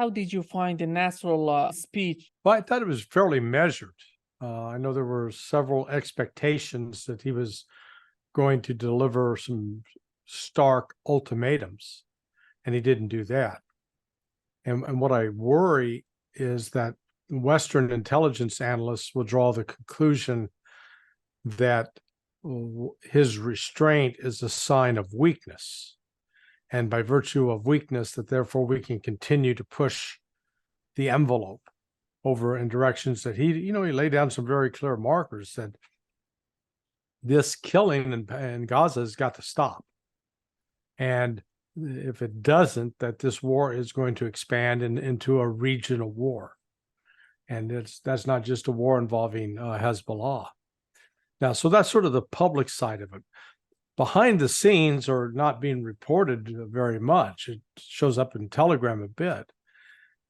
How did you find the Nasrallah speech? Well, I thought it was fairly measured. I know there were several expectations that he was going to deliver some stark ultimatums, and he didn't do that. And what I worry is that Western intelligence analysts will draw the conclusion that his restraint is a sign of weakness. And by virtue of weakness, that therefore we can continue to push the envelope over in directions that he laid down some very clear markers that this killing in Gaza has got to stop. And if it doesn't, that this war is going to expand into a regional war. And that's not just a war involving Hezbollah. Now, so that's sort of the public side of it. Behind the scenes, or not being reported very much, it shows up in Telegram a bit,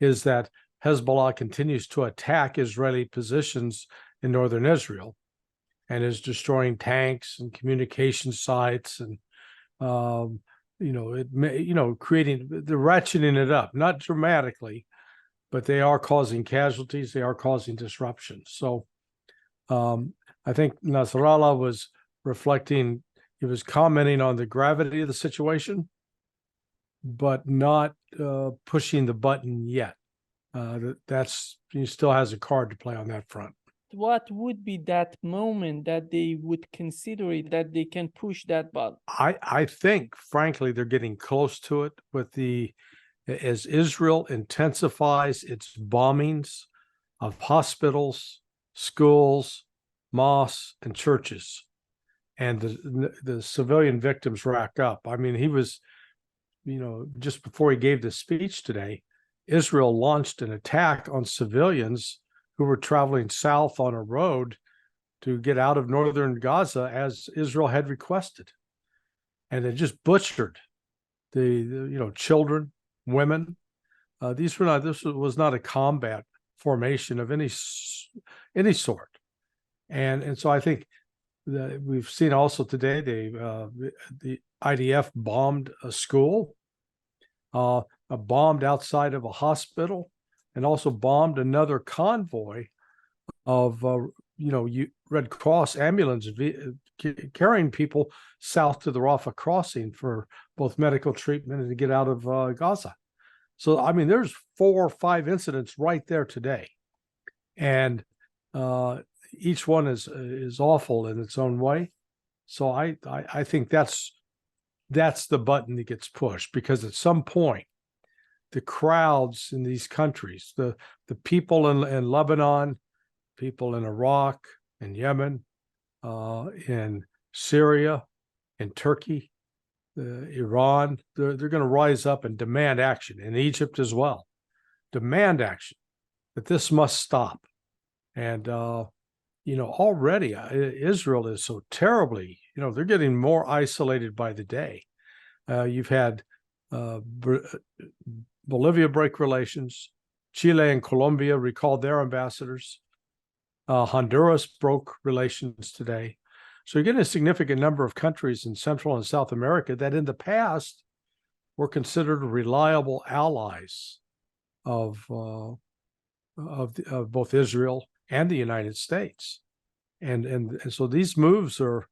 is that Hezbollah continues to attack Israeli positions in northern Israel and is destroying tanks and communication sites and creating, they're ratcheting it up, not dramatically, but they are causing casualties, they are causing disruptions. So I think Nasrallah was reflecting, he was commenting on the gravity of the situation, but not pushing the button yet. He still has a card to play on that front. What would be that moment that they would consider it, that they can push that button? I think, frankly, they're getting close to it as Israel intensifies its bombings of hospitals, schools, mosques, and churches, and the civilian victims rack up. I mean, he was, just before he gave the speech today, Israel launched an attack on civilians who were traveling south on a road to get out of northern Gaza, as Israel had requested. And it just butchered the children, women. This was not a combat formation of any sort. And so I think that we've seen also today the IDF bombed a school, bombed outside of a hospital, and also bombed another convoy of Red Cross ambulance carrying people south to the Rafah crossing for both medical treatment and to get out of Gaza. So I mean, there's 4 or 5 incidents right there today, and each one is awful in its own way. So I think that's the button that gets pushed, because at some point the crowds in these countries, the people in Lebanon, people in Iraq, in Yemen, in Syria, in Turkey, Iran, they're going to rise up and demand action, in Egypt as well. Demand action, that this must stop. And, already Israel is so terribly, they're getting more isolated by the day. You've had Bolivia break relations. Chile and Colombia recalled their ambassadors. Honduras broke relations today. So you're getting a significant number of countries in Central and South America that in the past were considered reliable allies of both Israel and the United States. And so these moves are,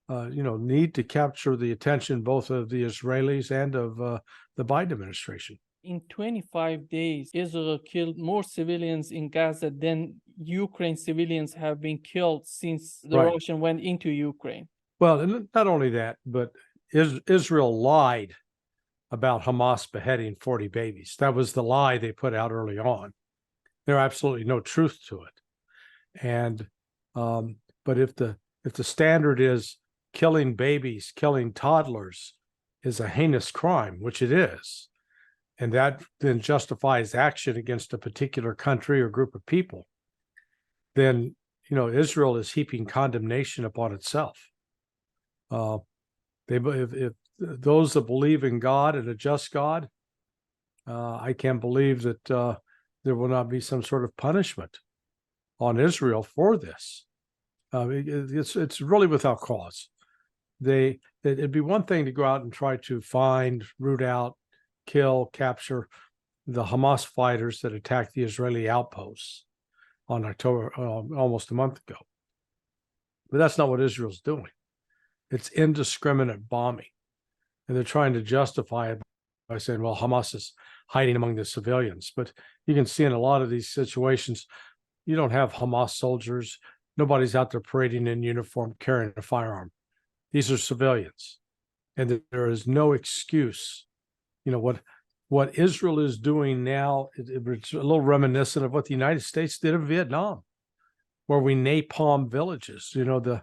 need to capture the attention both of the Israelis and of the Biden administration. In 25 days, Israel killed more civilians in Gaza than Ukraine civilians have been killed since the Russian went into Ukraine. Well, not only that, but Israel lied about Hamas beheading 40 babies. That was the lie they put out early on. There's absolutely no truth to it. And but if the standard is killing babies, killing toddlers is a heinous crime, which it is, and that then justifies action against a particular country or group of people, then Israel is heaping condemnation upon itself. If those that believe in God and a just God, I can't believe that there will not be some sort of punishment on Israel for this. It's really without cause. It'd be one thing to go out and try to find, root out, kill, capture the Hamas fighters that attacked the Israeli outposts on October, almost a month ago. But that's not what Israel's doing. It's indiscriminate bombing. And they're trying to justify it by saying, well, Hamas is hiding among the civilians. But you can see in a lot of these situations, you don't have Hamas soldiers. Nobody's out there parading in uniform, carrying a firearm. These are civilians. And there is no excuse. You know, what Israel is doing now, it's a little reminiscent of what the United States did in Vietnam, where we napalm villages. You know, that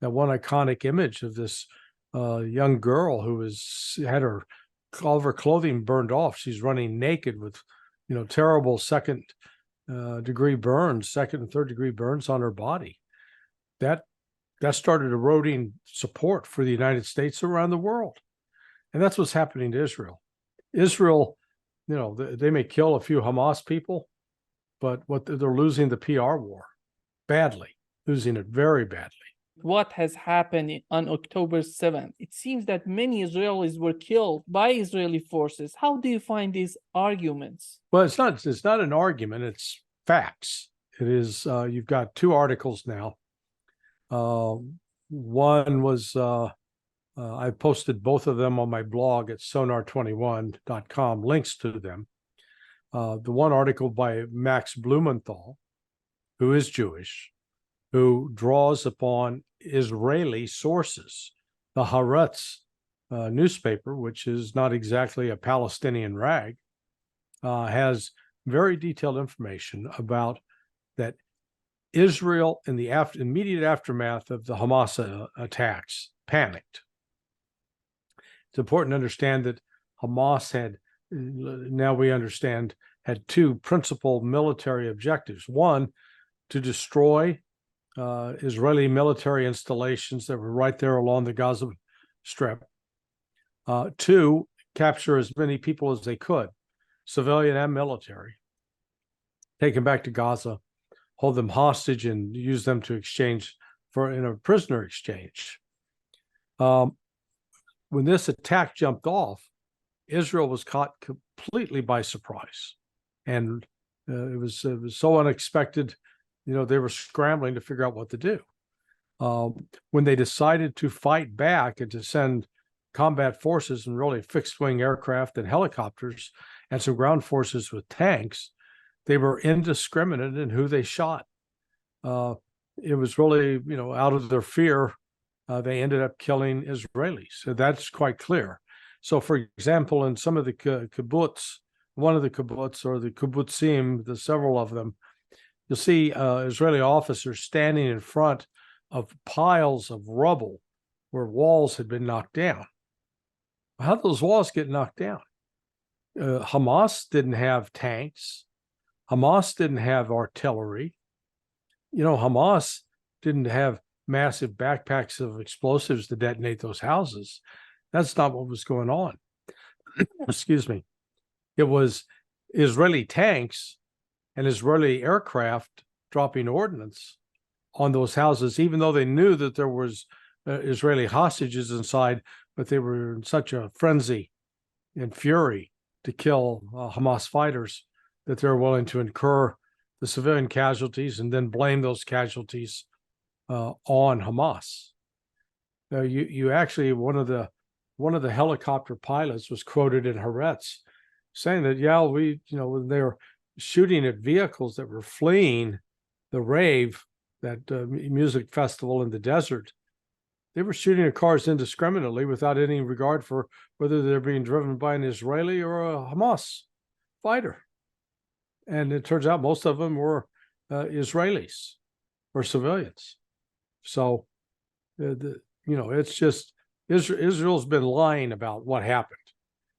one iconic image of this young girl who had all of her clothing burned off. She's running naked with, you know, terrible second and third degree burns on her body. That started eroding support for the United States around the world. And that's what's happening to Israel. Israel, you know, they may kill a few Hamas people, but they're losing the PR war badly, losing it very badly. What has happened on October 7th? It seems that many Israelis were killed by Israeli forces. How do you find these arguments? Well, it's not an argument, it's facts. It is, you've got two articles now. One was, I posted both of them on my blog at sonar21.com, links to them. The one article by Max Blumenthal, who is Jewish, who draws upon Israeli sources. The Haaretz newspaper, which is not exactly a Palestinian rag, has very detailed information about that Israel, in the immediate aftermath of the Hamas attacks, panicked. It's important to understand that Hamas now we understand, had two principal military objectives. One, to destroy Israeli military installations that were right there along the Gaza Strip. Two, capture as many people as they could, civilian and military, take them back to Gaza, hold them hostage, and use them to exchange in a prisoner exchange. When this attack jumped off, Israel was caught completely by surprise, and it was so unexpected. You know, they were scrambling to figure out what to do. When they decided to fight back and to send combat forces and really fixed-wing aircraft and helicopters and some ground forces with tanks, they were indiscriminate in who they shot. It was really, you know, out of their fear, they ended up killing Israelis. So that's quite clear. So, for example, in some of the kibbutz, one of the kibbutz or the kibbutzim, there's several of them, you'll see Israeli officers standing in front of piles of rubble where walls had been knocked down. How did those walls get knocked down? Hamas didn't have tanks. Hamas didn't have artillery. You know, Hamas didn't have massive backpacks of explosives to detonate those houses. That's not what was going on. Excuse me. It was Israeli tanks and Israeli aircraft dropping ordnance on those houses, even though they knew that there was Israeli hostages inside, but they were in such a frenzy and fury to kill Hamas fighters that they're willing to incur the civilian casualties and then blame those casualties on Hamas. You actually, one of the helicopter pilots was quoted in Haaretz saying that, yeah, when they were shooting at vehicles that were fleeing the rave, that music festival in the desert, they were shooting at cars indiscriminately without any regard for whether they're being driven by an Israeli or a Hamas fighter. And it turns out most of them were Israelis or civilians. So, it's just Israel's been lying about what happened.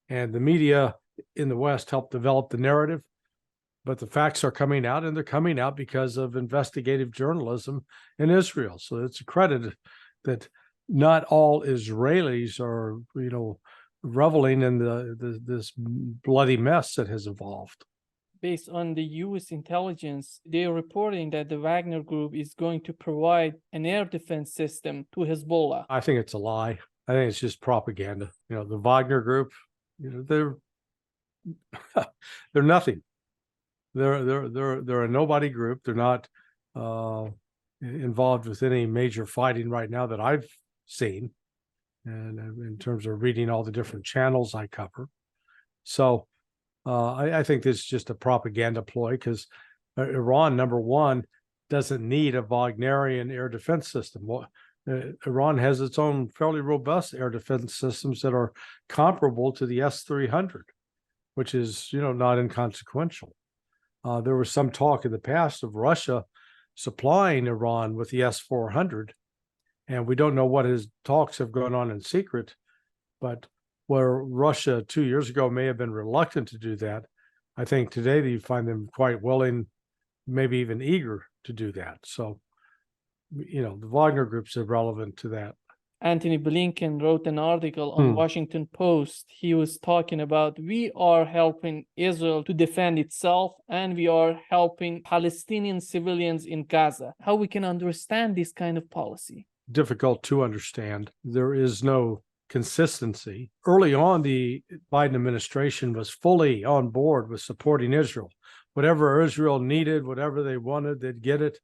And the media in the West helped develop the narrative. But the facts are coming out, and they're coming out because of investigative journalism in Israel. So it's a credit that not all Israelis are, reveling in this bloody mess that has evolved. Based on the U.S. intelligence, they are reporting that the Wagner Group is going to provide an air defense system to Hezbollah. I think it's a lie. I think it's just propaganda. The Wagner Group, they're they're nothing. They're a nobody group. They're not involved with any major fighting right now that I've seen, and in terms of reading all the different channels I cover. So I think this is just a propaganda ploy, because Iran, number one, doesn't need a Wagnerian air defense system. Well, Iran has its own fairly robust air defense systems that are comparable to the S-300, which is, not inconsequential. There was some talk in the past of Russia supplying Iran with the S-400, and we don't know what his talks have gone on in secret, but where Russia 2 years ago may have been reluctant to do that, I think today you find them quite willing, maybe even eager to do that. So, the Wagner group's irrelevant to that. Antony Blinken wrote an article on Washington Post. He was talking about, we are helping Israel to defend itself, and we are helping Palestinian civilians in Gaza. How we can understand this kind of policy? Difficult to understand. There is no consistency. Early on, the Biden administration was fully on board with supporting Israel. Whatever Israel needed, whatever they wanted, they'd get it.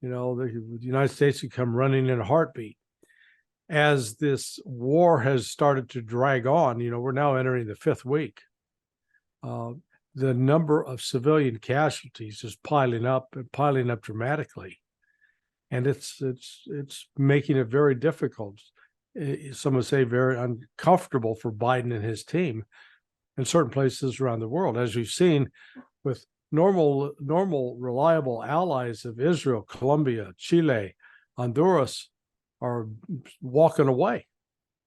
The United States would come running in a heartbeat. As this war has started to drag on, we're now entering the fifth week. The number of civilian casualties is piling up dramatically, and it's making it very difficult. Some would say very uncomfortable for Biden and his team in certain places around the world, as we've seen with normal, reliable allies of Israel, Colombia, Chile, Honduras, are walking away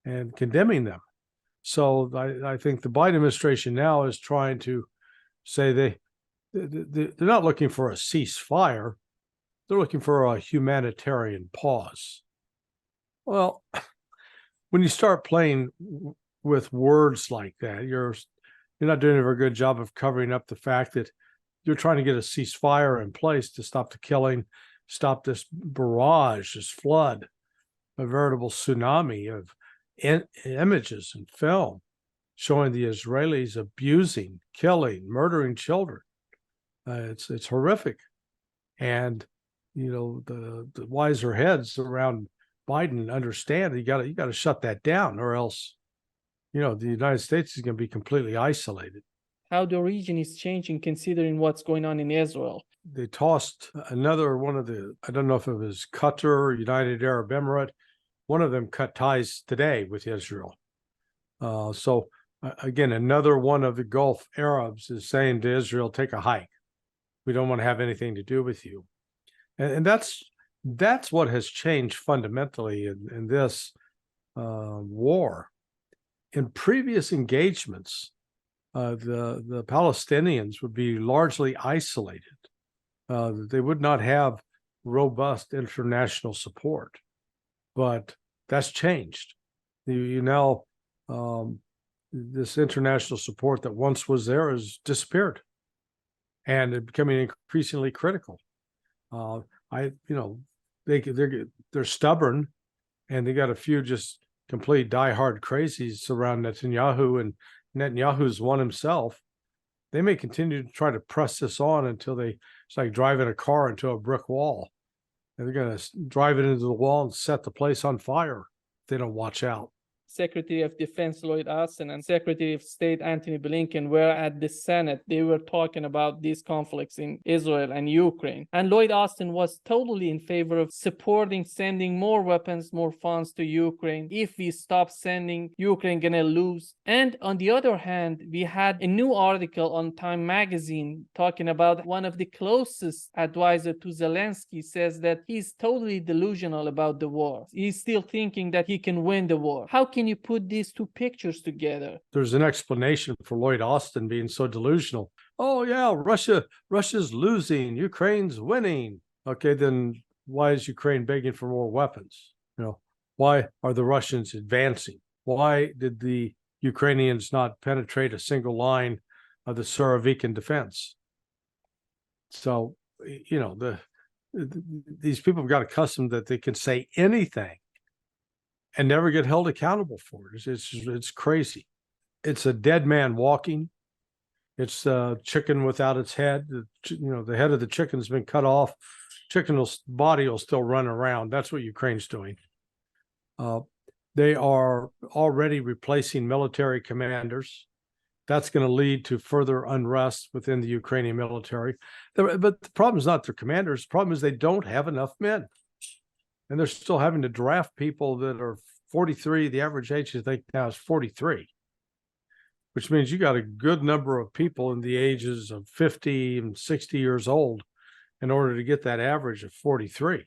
and condemning them. So I think the Biden administration now is trying to say they're not looking for a ceasefire. They're looking for a humanitarian pause. Well, when you start playing with words like that, you're not doing a very good job of covering up the fact that you're trying to get a ceasefire in place to stop the killing, stop this barrage, this flood, a veritable tsunami of images and film showing the Israelis abusing, killing, murdering children. It's horrific. And, the wiser heads around Biden understand that you got to shut that down, or else, the United States is going to be completely isolated. How the region is changing considering what's going on in Israel. They tossed another one of I don't know if it was Qatar, United Arab Emirates. One of them cut ties today with Israel. So again, another one of the Gulf Arabs is saying to Israel, take a hike. We don't want to have anything to do with you. And that's what has changed fundamentally in this war. In previous engagements, the Palestinians would be largely isolated. They would not have robust international support. But that's changed. You now, this international support that once was there has disappeared, and it's becoming increasingly critical. They're stubborn, and they got a few just complete diehard crazies around Netanyahu, and Netanyahu's one himself. They may continue to try to press this on until it's like driving a car into a brick wall. They're going to drive it into the wall and set the place on fire if they don't watch out. Secretary of Defense Lloyd Austin and Secretary of State Antony Blinken were at the Senate. They were talking about these conflicts in Israel and Ukraine. And Lloyd Austin was totally in favor of supporting sending more weapons, more funds to Ukraine. If we stop sending, Ukraine gonna lose. And on the other hand, we had a new article on Time magazine talking about one of the closest advisor to Zelensky says that he's totally delusional about the war. He's still thinking that he can win the war. How can you put these two pictures together? There's an explanation for Lloyd Austin being so delusional. Oh yeah, Russia's losing, Ukraine's winning. Okay, then why is Ukraine begging for more weapons? Why are the Russians advancing? Why did the Ukrainians not penetrate a single line of the Surovikin defense? So, these people have got accustomed that they can say anything and never get held accountable for it. It's crazy. It's a dead man walking. It's chicken without its head. The head of the chicken's been cut off. Body will still run around. That's what Ukraine's doing. They are already replacing military commanders. That's going to lead to further unrest within the Ukrainian military. But the problem is not their commanders. The problem is they don't have enough men. And they're still having to draft people that are 43. The average age, I think, now is 43, which means you got a good number of people in the ages of 50 and 60 years old in order to get that average of 43.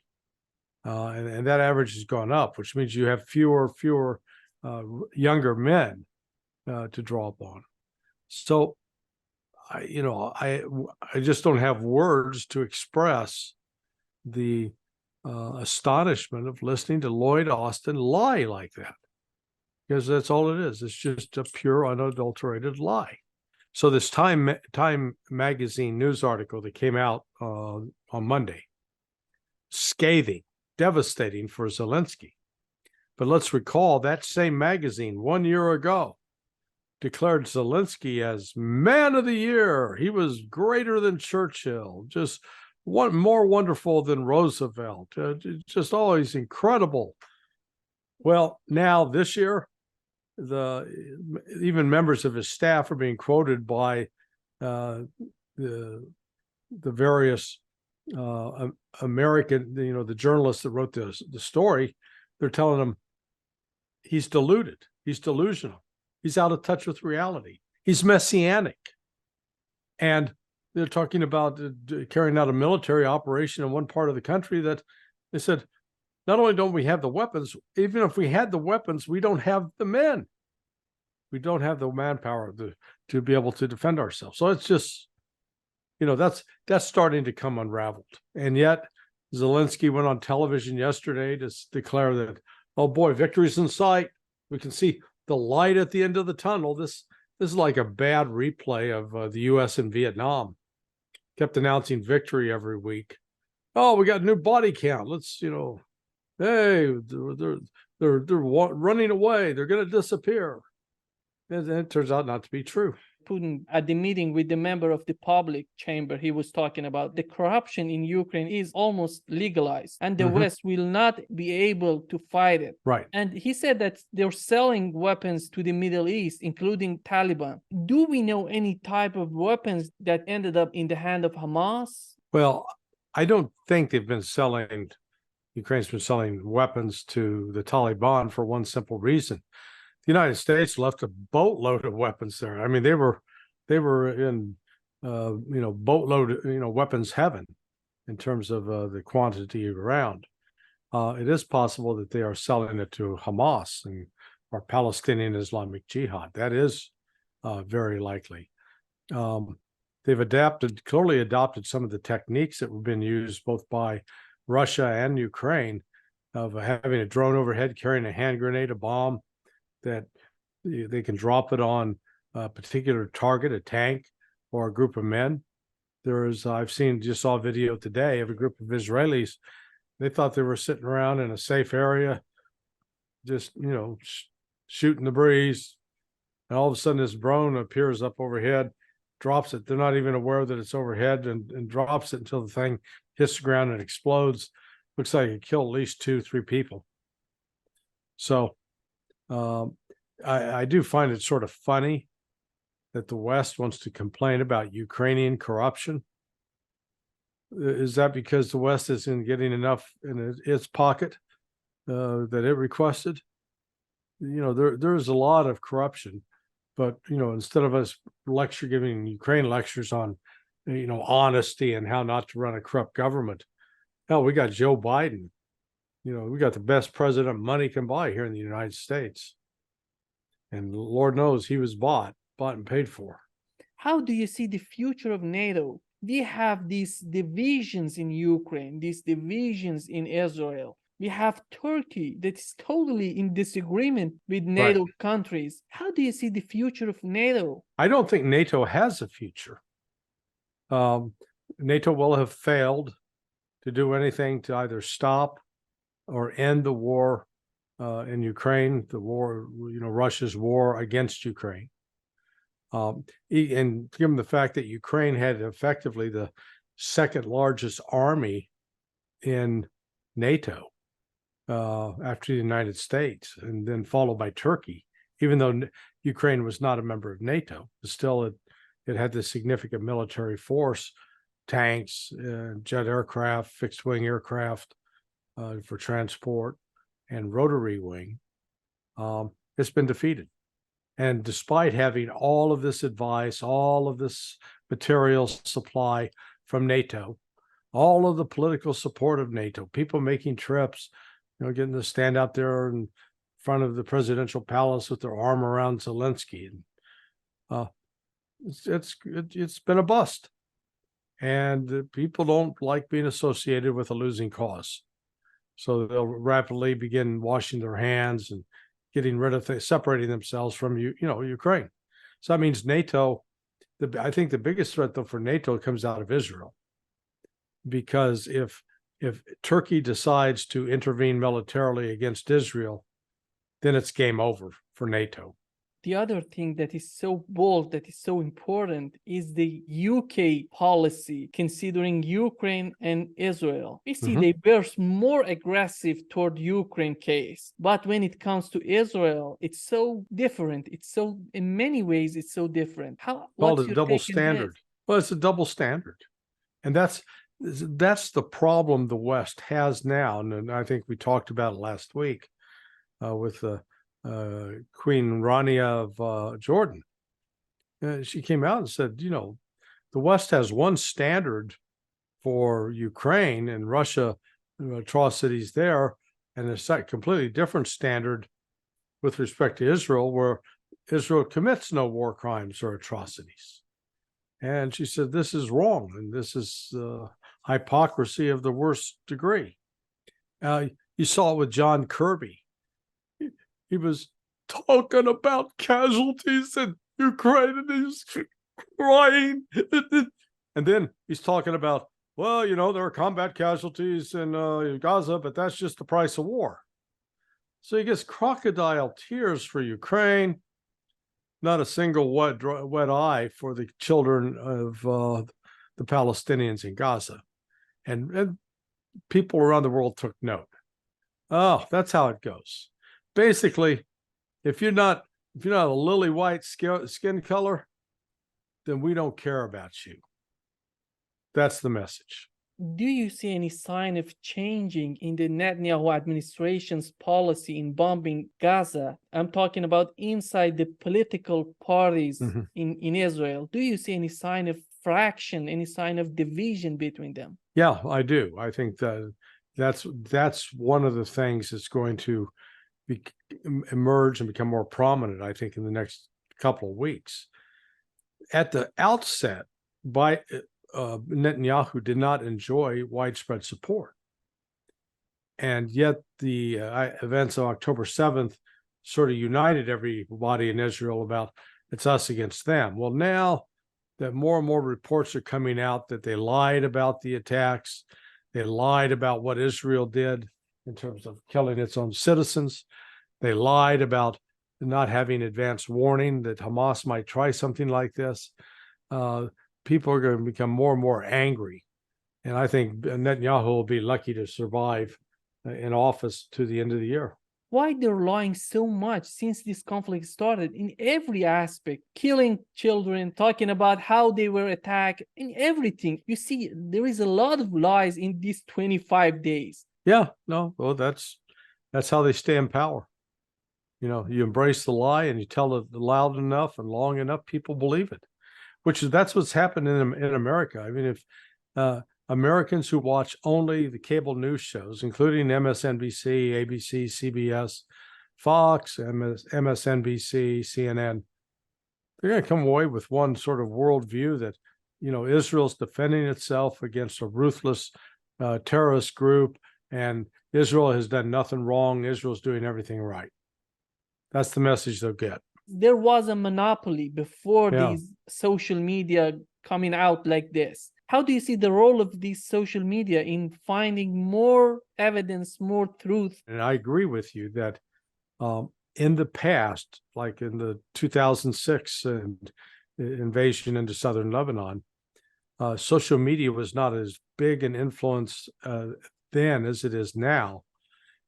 And that average has gone up, which means you have fewer younger men to draw upon. So, I just don't have words to express the astonishment of listening to Lloyd Austin lie like that, because that's all it is. It's just a pure, unadulterated lie. So this Time magazine news article that came out on Monday, scathing, devastating for Zelensky. But let's recall that same magazine 1 year ago declared Zelensky as man of the year. He was greater than Churchill, just more wonderful than Roosevelt, just always incredible. Well, now this year, even members of his staff are being quoted by the various American, the journalists that wrote the story. They're telling him he's deluded, he's delusional, he's out of touch with reality, he's messianic. And they're talking about carrying out a military operation in one part of the country that they said, not only don't we have the weapons, even if we had the weapons, we don't have the men. We don't have the manpower to be able to defend ourselves. So it's just, that's starting to come unraveled. And yet Zelensky went on television yesterday to declare that, oh boy, victory's in sight. We can see the light at the end of the tunnel. This is like a bad replay of the U.S. in Vietnam. Kept announcing victory every week. Oh, we got a new body count. Let's, hey, they're running away. They're going to disappear. And it turns out not to be true. Putin, at the meeting with the member of the public chamber, he was talking about the corruption in Ukraine is almost legalized and the West will not be able to fight it. Right. And he said that they're selling weapons to the Middle East, including Taliban. Do we know any type of weapons that ended up in the hand of Hamas? Well, I don't think Ukraine's been selling weapons to the Taliban for one simple reason. The United States left a boatload of weapons there. I mean, they were in boatload, weapons heaven in terms of the quantity around. It is possible that they are selling it to Hamas or Palestinian Islamic Jihad. That is very likely. They've clearly adopted some of the techniques that have been used both by Russia and Ukraine of having a drone overhead carrying a hand grenade, a bomb, that they can drop it on a particular target, a tank, or a group of men. Just saw a video today of a group of Israelis. They thought they were sitting around in a safe area, just, shooting the breeze. And all of a sudden this drone appears up overhead, drops it. They're not even aware that it's overhead and drops it until the thing hits the ground and explodes. Looks like it killed at least 2-3 people. So, I do find it sort of funny that the West wants to complain about Ukrainian corruption. Is that because the West isn't getting enough in its pocket that it requested? There's a lot of corruption, but instead of us giving Ukraine lectures on honesty and how not to run a corrupt government, hell, we got Joe Biden. We got the best president money can buy here in the United States. And Lord knows he was bought and paid for. How do you see the future of NATO? We have these divisions in Ukraine, these divisions in Israel. We have Turkey that is totally in disagreement with NATO countries. How do you see the future of NATO? I don't think NATO has a future. NATO will have failed to do anything to either stop or end the war in Ukraine, the war, Russia's war against Ukraine. And given the fact that Ukraine had effectively the second largest army in NATO after the United States, and then followed by Turkey, even though Ukraine was not a member of NATO, but still it had this significant military force, tanks, jet aircraft, fixed wing aircraft for transport, and rotary wing. It's been defeated. And despite having all of this advice, all of this material supply from NATO, all of the political support of NATO, people making trips, getting to stand out there in front of the presidential palace with their arm around Zelensky, and it's been a bust. And people don't like being associated with a losing cause, so they'll rapidly begin washing their hands and getting rid of separating themselves from Ukraine. So that means NATO. I think the biggest threat, though, for NATO comes out of Israel, because if Turkey decides to intervene militarily against Israel, then it's game over for NATO. The other thing that is so bold, that is so important, is the UK policy considering Ukraine and Israel. We see they were more aggressive toward Ukraine case, but when it comes to Israel, it's so different. It's so, in many ways, it's so different. Called a double standard. Well, it's a double standard, and that's the problem the West has now. And I think we talked about it last week with the Queen Rania of Jordan. She came out and said, the West has one standard for Ukraine and Russia atrocities there, and a completely different standard with respect to Israel, where Israel commits no war crimes or atrocities. And she said, this is wrong, and this is hypocrisy of the worst degree. You saw it with John Kirby. He was talking about casualties in Ukraine, and he's crying. And then he's talking about, well, there are combat casualties in Gaza, but that's just the price of war. So he gets crocodile tears for Ukraine, not a single wet eye for the children of the Palestinians in Gaza. And people around the world took note. Oh, that's how it goes. Basically, if you're not a lily white skin color, then we don't care about you. That's the message. Do you see any sign of changing in the Netanyahu administration's policy in bombing Gaza? I'm talking about inside the political parties in Israel. Do you see any sign of fraction, any sign of division between them? Yeah, I do. I think that's one of the things that's going to emerge and become more prominent, I think, in the next couple of weeks. At the outset, Netanyahu did not enjoy widespread support. And yet the events of October 7th sort of united everybody in Israel about it's us against them. Well, now that more and more reports are coming out that they lied about the attacks, they lied about what Israel did in terms of killing its own citizens. They lied about not having advance warning that Hamas might try something like this. People are going to become more and more angry. And I think Netanyahu will be lucky to survive in office to the end of the year. Why they're lying so much since this conflict started in every aspect, killing children, talking about how they were attacked, in everything. You see, there is a lot of lies in these 25 days. Yeah, no, well, that's how they stay in power. You embrace the lie and you tell it loud enough and long enough, people believe it. That's what's happened in America. I mean, if Americans who watch only the cable news shows, including MSNBC, ABC, CBS, Fox, MSNBC, CNN, they're going to come away with one sort of worldview that, Israel's defending itself against a ruthless terrorist group, and Israel has done nothing wrong. Israel's doing everything right. That's the message they'll get. There was a monopoly before these social media coming out like this. How do you see the role of these social media in finding more evidence, more truth? And I agree with you that in the past, like in the 2006 and invasion into southern Lebanon, social media was not as big an influence then as it is now.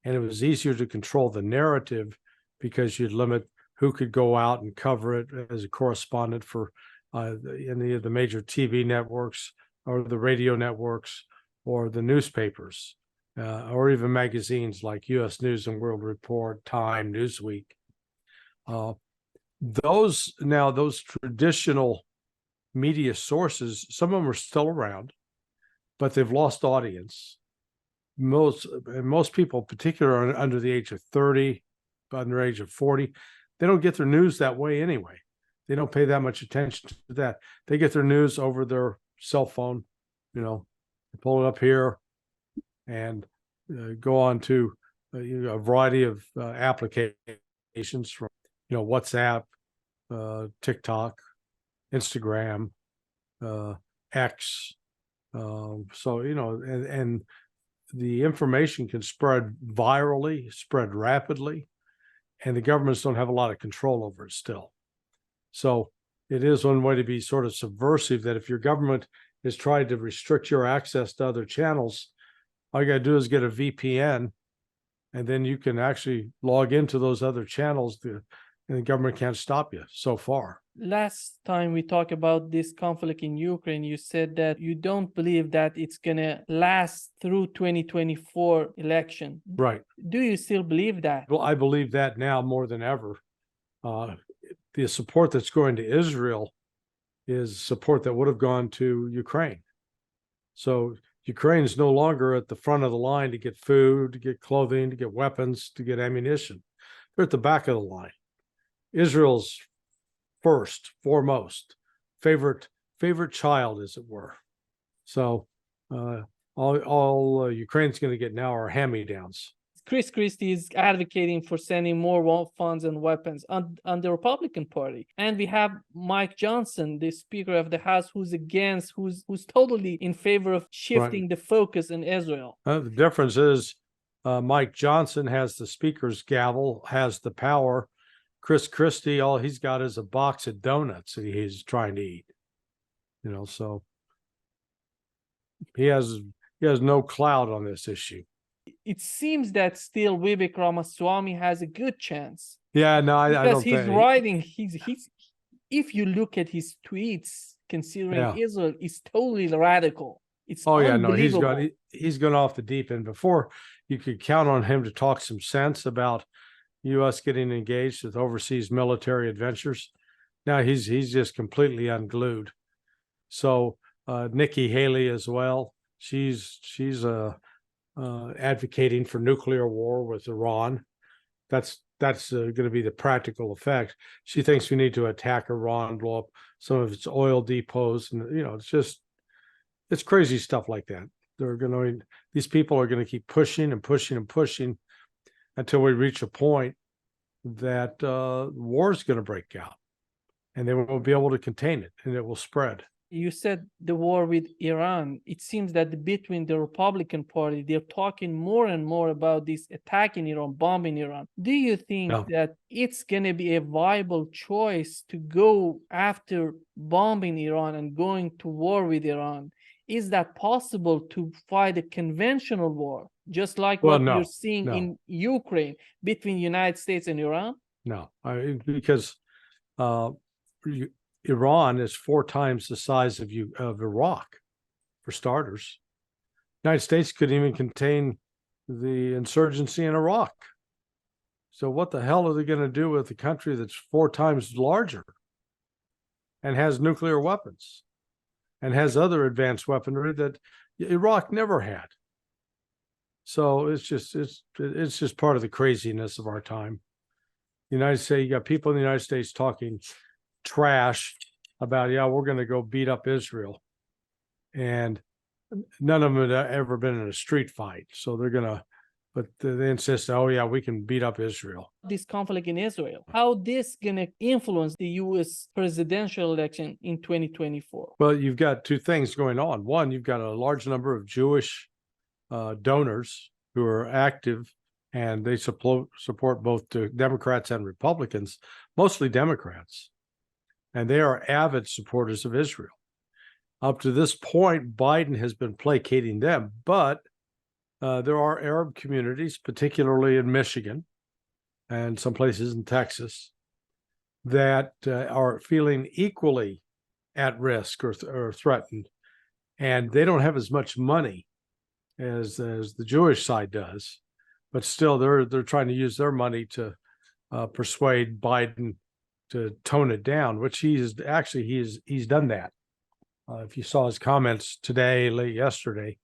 And it was easier to control the narrative because you'd limit who could go out and cover it as a correspondent for any of the major TV networks or the radio networks or the newspapers, or even magazines like U.S. News and World Report, Time, Newsweek. Those traditional media sources, some of them are still around, but they've lost audience. Most people, particularly under the age of 30, under the age of 40, they don't get their news that way anyway. They don't pay that much attention to that. They get their news over their cell phone, they pull it up here and go on to a variety of applications from, WhatsApp, TikTok, Instagram, X. And the information can spread virally, spread rapidly, and the governments don't have a lot of control over it still. So it is one way to be sort of subversive, that if your government is trying to restrict your access to other channels, all you got to do is get a VPN, and then you can actually log into those other channels, and the government can't stop you so far. Last time we talked about this conflict in Ukraine, you said that you don't believe that it's going to last through 2024 election. Right. Do you still believe that? Well, I believe that now more than ever. The support that's going to Israel is support that would have gone to Ukraine. So Ukraine is no longer at the front of the line to get food, to get clothing, to get weapons, to get ammunition. They're at the back of the line. Israel's first, foremost, favorite child, as it were. So all Ukraine's going to get now are hand-me-downs. Chris Christie is advocating for sending more funds and weapons on the Republican Party. And we have Mike Johnson, the Speaker of the House, who's totally in favor of shifting the focus in Israel. The difference is Mike Johnson has the Speaker's gavel, has the power. Chris Christie, all he's got is a box of donuts that he's trying to eat. So he has no clout on this issue. It seems that still Vivek Ramaswamy has a good chance. Yeah, no, I don't think. Because he's writing, if you look at his tweets, considering Israel is totally radical. It's unbelievable. He's gone off the deep end. Before you could count on him to talk some sense about U.S. getting engaged with overseas military adventures. Now he's just completely unglued. So Nikki Haley as well. She's advocating for nuclear war with Iran. That's going to be the practical effect. She thinks we need to attack Iran, blow up some of its oil depots, and it's crazy stuff like that. These people are going to keep pushing and pushing and pushing until we reach a point that war is going to break out, and they won't be able to contain it, and it will spread. You said the war with Iran. It seems that between the Republican Party, they're talking more and more about this attacking Iran, bombing Iran. Do you think that it's going to be a viable choice to go after bombing Iran and going to war with Iran? Is that possible to fight a conventional war, just like you're seeing in Ukraine between United States and Iran? No, because Iran is 4 times the size of Iraq, for starters. The United States couldn't even contain the insurgency in Iraq. So what the hell are they going to do with a country that's 4 times larger and has nuclear weapons and has other advanced weaponry that Iraq never had? So it's just part of the craziness of our time. You got people in the United States talking trash about, we're going to go beat up Israel, and none of them had ever been in a street fight. So but they insist, we can beat up Israel. This conflict in Israel, how this going to influence the U.S. presidential election in 2024? Well, you've got 2 things going on. One, you've got a large number of Jewish donors who are active, and they support both the Democrats and Republicans, mostly Democrats. and they are avid supporters of Israel. Up to this point, Biden has been placating them, but there are Arab communities, particularly in Michigan and some places in Texas, that are feeling equally at risk or threatened, and they don't have as much money as the Jewish side does, but still they're trying to use their money to persuade Biden to tone it down, which he's done that. If you saw his comments today, late yesterday,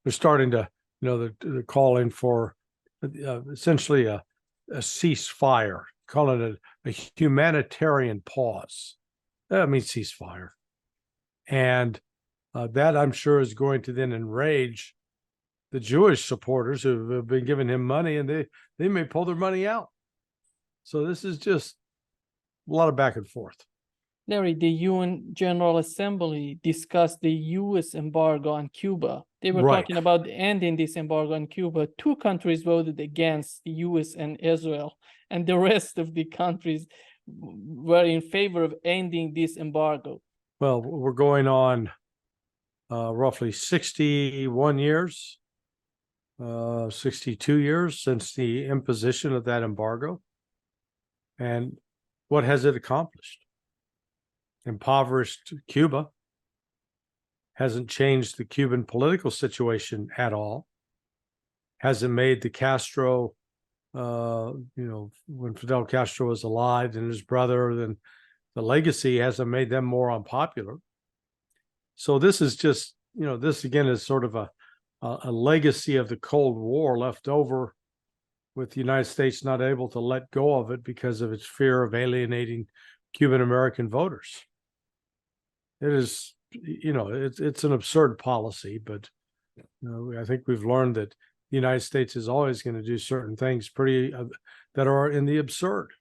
they're starting to, they're calling for essentially a ceasefire, calling it a humanitarian pause. That means ceasefire. And that, I'm sure, is going to then enrage the Jewish supporters who have been giving him money, and they may pull their money out. So this is just a lot of back and forth. Larry, the UN General Assembly discussed the U.S. embargo on Cuba. They were talking about ending this embargo on Cuba. 2 countries voted against, the U.S. and Israel, and the rest of the countries were in favor of ending this embargo. Well, we're going on roughly 61 years, 62 years since the imposition of that embargo. And what has it accomplished? Impoverished Cuba, hasn't changed the Cuban political situation at all, hasn't made the Castro, when Fidel Castro was alive and his brother, then the legacy hasn't made them more unpopular. So this is just, this again is sort of a legacy of the Cold War left over, with the United States not able to let go of it because of its fear of alienating Cuban American voters. It is, it's an absurd policy, but I think we've learned that the United States is always going to do certain things that are in the absurd.